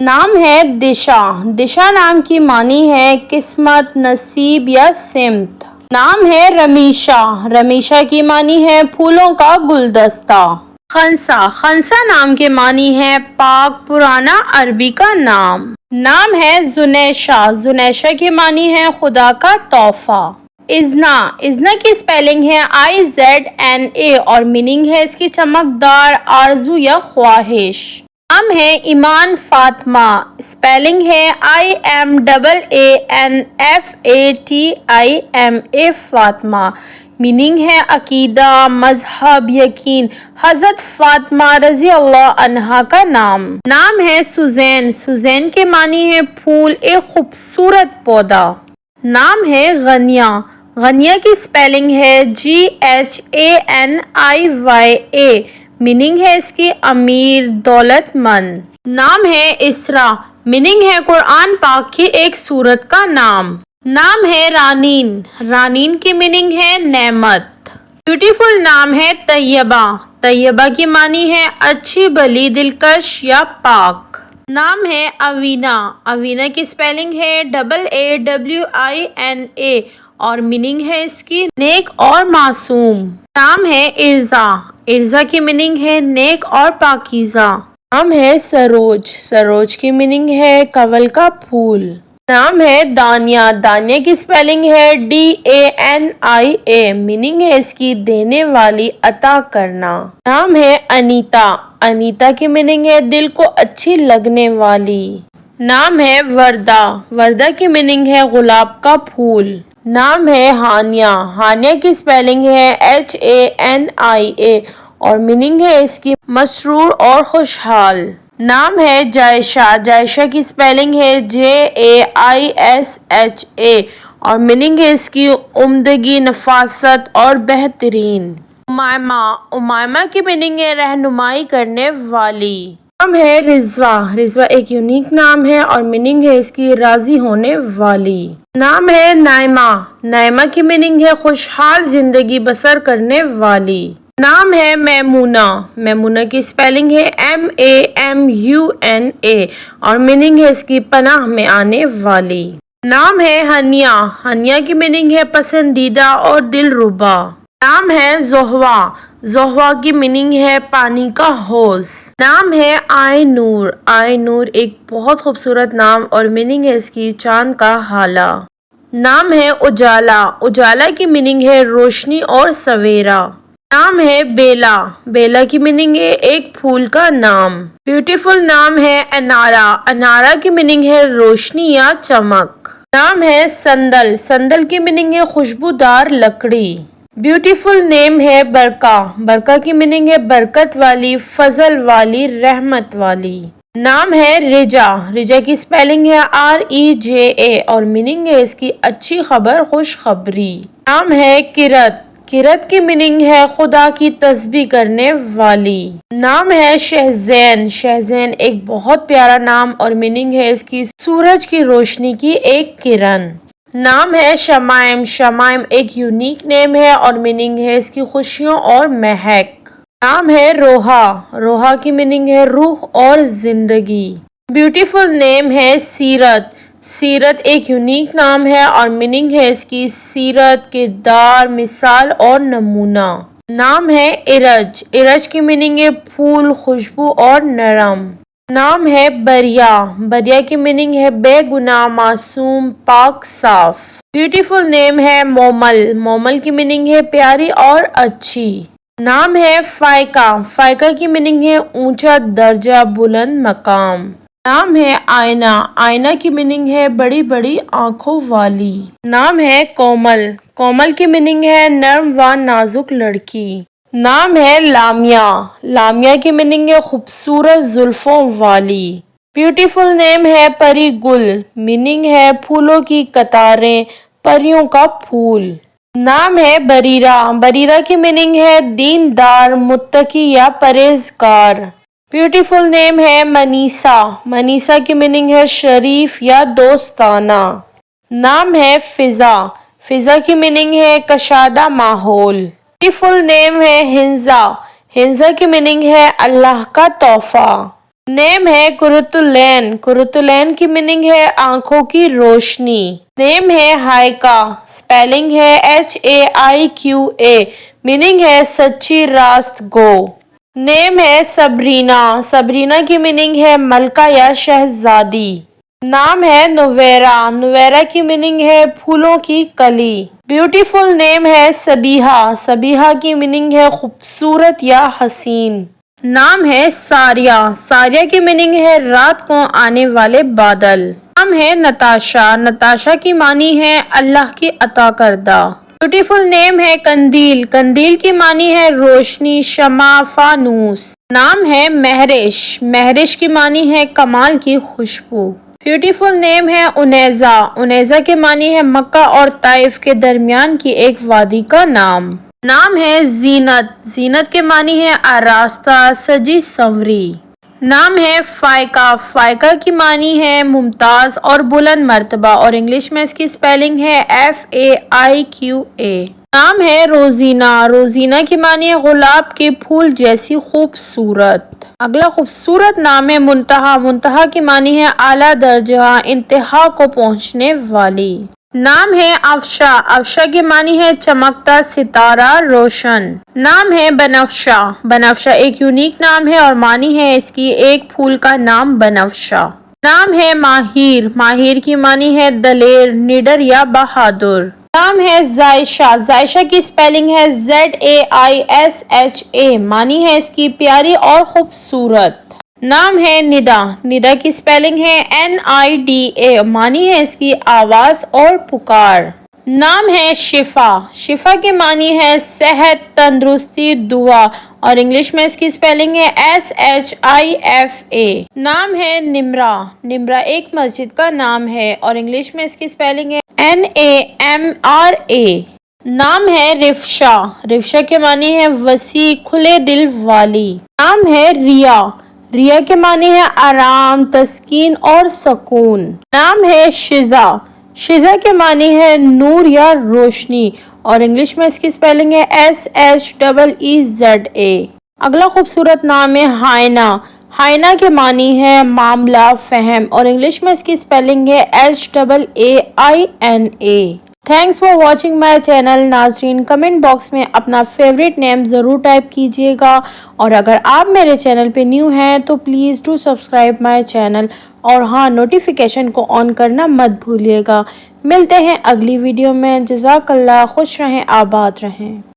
نام ہے دشا، دشا نام کی معنی ہے قسمت، نصیب یا سمت۔ نام ہے رمیشا، رمیشا کی معنی ہے پھولوں کا گلدستہ۔ خنسا، خنسا نام کے معنی ہے پاک، پرانا عربی کا نام۔ نام ہے زنیشا، زنیشا کی معنی ہے خدا کا تحفہ۔ اذنا، اذنا کی سپیلنگ ہے IZNA اور میننگ ہے اس کی چمکدار، آرزو یا خواہش۔ نام ہے ایمان فاطمہ، سپیلنگ ہے IMAANFATIMA فاطمہ، میننگ ہے عقیدہ، مذہب، یقین۔ حضرت فاطمہ رضی اللہ عنہا کا نام۔ نام ہے سوزین، سوزین کے معنی ہے پھول، ایک خوبصورت پودا۔ نام ہے غنیہ، غنیہ کی سپیلنگ ہے GHANIYA، میننگ ہے اس کی امیر، دولت مند۔ نام ہے اسرا، میننگ ہے قرآن پاک کی ایک سورت کا نام۔ نام ہے رانین، رانین کی میننگ ہے نعمت۔ بیوٹیفل نام ہے طیبہ، طیبہ کی معنی ہے اچھی بھلی، دلکش یا پاک۔ نام ہے اوینا، اوینا کی سپیلنگ ہے AAWINA اور میننگ ہے اس کی نیک اور معصوم۔ نام ہے ارزا، ارزا کی میننگ ہے نیک اور پاکیزہ۔ نام ہے سروج، سروج کی میننگ ہے کنول کا پھول۔ نام ہے دانیہ، دانیہ کی سپیلنگ ہے DANIA، میننگ ہے اس کی دینے والی، عطا کرنا۔ نام ہے انیتا، انیتا کی میننگ ہے دل کو اچھی لگنے والی۔ نام ہے وردہ، وردہ کی میننگ ہے گلاب کا پھول۔ نام ہے ہانیہ، ہانیہ کی سپیلنگ ہے HANIA اور میننگ ہے اس کی مسرور اور خوشحال۔ نام ہے جائشہ، جائشہ کی سپیلنگ ہے JAISHA اور میننگ ہے اس کی عمدگی، نفاست اور بہترین۔ امیمہ، امیمہ کی میننگ ہے رہنمائی کرنے والی۔ نام ہے رضوہ، رضوہ ایک یونیک نام ہے اور میننگ ہے اس کی راضی ہونے والی۔ نام ہے نائمہ، نائمہ کی میننگ ہے خوشحال زندگی بسر کرنے والی۔ نام ہے میمونہ، میمونہ کی سپیلنگ ہے MAMUNA اور میننگ ہے اس کی پناہ میں آنے والی۔ نام ہے ہنیہ، ہنیہ کی میننگ ہے پسندیدہ اور دلربا۔ نام ہے زہوا، زہوا کی میننگ ہے پانی کا حوض۔ نام ہے آئے نور، آئے نور ایک بہت خوبصورت نام اور میننگ ہے اس کی چاند کا ہالہ۔ نام ہے اجالا، اجالا کی میننگ ہے روشنی اور سویرا۔ نام ہے بیلا، بیلا کی میننگ ہے ایک پھول کا نام۔ بیوٹیفل نام ہے انارا، انارا کی میننگ ہے روشنی یا چمک۔ نام ہے سندل، سندل کی میننگ ہے خوشبودار لکڑی۔ بیوٹیفل نیم ہے برکہ، برکہ کی میننگ ہے برکت والی، فضل والی، رحمت والی۔ نام ہے رجا، رجا کی سپیلنگ ہے REJA اور میننگ ہے اس کی اچھی خبر، خوشخبری۔ نام ہے کرت، کرت کی میننگ ہے خدا کی تسبیح کرنے والی۔ نام ہے شہزین، شہزین ایک بہت پیارا نام اور میننگ ہے اس کی سورج کی روشنی کی ایک کرن۔ نام ہے شمائم، شمائم ایک یونیک نیم ہے اور میننگ ہے اس کی خوشیوں اور مہک۔ نام ہے روحا، روحا کی میننگ ہے روح اور زندگی۔ بیوٹیفل نیم ہے سیرت، سیرت ایک یونیک نام ہے اور میننگ ہے اس کی سیرت، کردار، مثال اور نمونہ۔ نام ہے ارج، ارج کی میننگ ہے پھول، خوشبو اور نرم۔ نام ہے بریا، بریا کی میننگ ہے بے گناہ، معصوم، پاک، صاف۔ بیوٹیفل نیم ہے مومل، مومل کی میننگ ہے پیاری اور اچھی۔ نام ہے فائقہ، فائقہ کی میننگ ہے اونچا درجہ، بلند مقام۔ نام ہے آئینہ، آئینہ کی میننگ ہے بڑی بڑی آنکھوں والی۔ نام ہے کومل، کومل کی میننگ ہے نرم و نازک لڑکی۔ نام ہے لامیہ، لامیہ کی میننگ ہے خوبصورت زلفوں والی۔ بیوٹیفل نیم ہے پری گل، میننگ ہے پھولوں کی قطاریں، پریوں کا پھول۔ نام ہے بریرہ، بریرہ کی میننگ ہے دیندار، متقی یا پرہیزگار۔ بیوٹیفل نیم ہے منیسا، منیسا کی میننگ ہے شریف یا دوستانہ۔ نام ہے فضا، فضا کی میننگ ہے کشادہ ماحول۔ بیوٹیفل نیم ہے ہنزا، ہنزا کی میننگ ہے اللہ کا تحفہ۔ نیم ہے کرتلین، کرتلین کی میننگ ہے آنکھوں کی روشنی۔ نیم ہے ہائیکا، سپیلنگ ہے HAIQA، میننگ ہے سچی راست گو۔ نیم ہے سبرینا، سبرینا کی میننگ ہے ملکہ یا شہزادی۔ نام ہے نویرا، نویرا کی میننگ ہے پھولوں کی کلی۔ بیوٹیفل نیم ہے سبیحہ، سبیحہ کی میننگ ہے خوبصورت یا حسین۔ نام ہے ساریہ، ساریہ کی میننگ ہے رات کو آنے والے بادل۔ نام ہے نتاشا، نتاشا کی معنی ہے اللہ کی عطا کردہ۔ بیوٹیفل نیم ہے قندیل، قندیل کی معنی ہے روشنی، شمع، فانوس۔ نام ہے مہرش، مہرش کی معنی ہے کمال کی خوشبو۔ بیوٹیفل نیم ہے انیزا، انیزا کی معنی ہے مکہ اور طائف کے درمیان کی ایک وادی کا نام۔ نام ہے زینت، زینت کے معنی ہے آراستہ، سجی سنوری۔ نام ہے فائقہ، فائقہ کی معنی ہے ممتاز اور بلند مرتبہ اور انگلش میں اس کی سپیلنگ ہے FAIQA۔ نام ہے روزینہ، روزینہ کی معنی ہے گلاب کے پھول جیسی خوبصورت۔ اگلا خوبصورت نام ہے منتہا، منتہا کی معنی ہے اعلیٰ درجہ، انتہا کو پہنچنے والی۔ نام ہے افشا، افشا کی معنی ہے چمکتا ستارہ، روشن۔ نام ہے بنفشہ، بنفشہ ایک یونیک نام ہے اور معنی ہے اس کی ایک پھول کا نام بنفشہ۔ نام ہے ماہیر، ماہیر کی معنی ہے دلیر، نڈر یا بہادر۔ نام ہے زائشہ، زائشہ کی سپیلنگ ہے ZAISHA، معنی ہے اس کی پیاری اور خوبصورت۔ نام ہے ندا، ندا کی سپیلنگ ہے NIDA، معنی ہے اس کی آواز اور پکار۔ نام ہے شفا، شفا کی معنی ہے صحت، تندرستی، دعا اور انگلش میں اس کی سپیلنگ ہے SHIFA۔ نام ہے نمرا، نمرا ایک مسجد کا نام ہے اور انگلش میں اس کی سپیلنگ ہے NAMRA۔ نام ہے رفشہ، رفشہ کے معنی ہے وسیع، کھلے دل والی۔ نام ہے ریا، ریا کے معنی ہے آرام، تسکین اور سکون۔ نام ہے شزا، شزا کے معنی ہے نور یا روشنی اور انگلش میں اس کی سپیلنگ ہے SHEEZA۔ اگلا خوبصورت نام ہے ہائنا، ہائنا کے معنی ہے معاملہ، فہم اور انگلش میں اس کی سپیلنگ ہے HAAINA۔ Thanks for watching my channel. ناظرین کمنٹ باکس میں اپنا فیوریٹ نیم ضرور ٹائپ کیجیے گا اور اگر آپ میرے چینل پہ نیو ہیں تو please do subscribe my channel اور ہاں نوٹیفیکیشن کو آن کرنا مت بھولیے گا۔ ملتے ہیں اگلی ویڈیو میں۔ جزاک اللہ، خوش رہیں، آباد رہیں۔